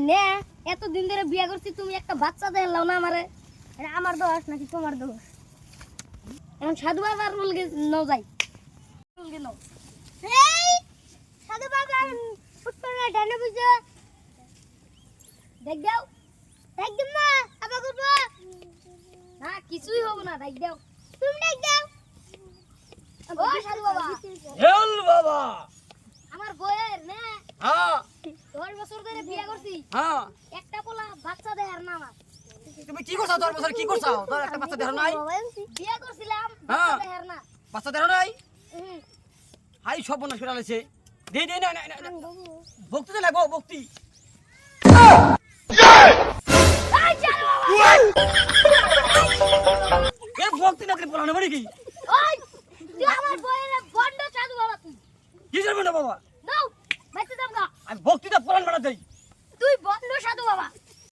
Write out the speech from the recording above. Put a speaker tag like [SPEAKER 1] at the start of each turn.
[SPEAKER 1] নে এতদিন ধরে বিয়ে করছি, তুমি একটা বাচ্চা দেখাও না আমারে। এটা আমার দোষ নাকি তোমার দোষ? এখন সাধু বাবার রুল নাও যাই, রুল নাও। এই সাধু বাবা ফুটবল ডানে বুঝো দেখ দাও, দেখ দিম না আবার করব না, কিছুই হবে না, দেখ দাও তুমি, দেখ দাও। ও সাধু বাবা,
[SPEAKER 2] হেল বাবা।
[SPEAKER 1] আমার বউয়ের না
[SPEAKER 2] হ্যাঁ
[SPEAKER 1] 10 বছর ধরে বিয়ে করছি,
[SPEAKER 2] হ্যাঁ,
[SPEAKER 1] একটা পোলা বাচ্চা দেয়ার না আমার।
[SPEAKER 2] তুমি কি করছাও? 10 বছর কি করছাও? তোর একটা বাচ্চা দেহ নাই?
[SPEAKER 1] বিয়ে করছিলাম
[SPEAKER 2] হ্যাঁ।
[SPEAKER 1] বাচ্চা দেয়ার না।
[SPEAKER 2] বাচ্চা দেহ নাই?
[SPEAKER 1] হুম।
[SPEAKER 2] হাই সব বনা শুরা লাইছে। দে দে না না না, ভক্তি দে লাগো ভক্তি।
[SPEAKER 1] এই চল বাবা,
[SPEAKER 2] এ ভক্তি না করে বলানো মানে কি?
[SPEAKER 1] ওই তুই আমার বউয়ের বন্ড সাধু বাবা, তুই
[SPEAKER 2] কি করবে না বাবা?
[SPEAKER 1] নাও বাইতে দাম গা,
[SPEAKER 2] আমি ভক্তিটা পরাণ বাড়া দেই।
[SPEAKER 1] তুই বন্ড সাধু বাবা।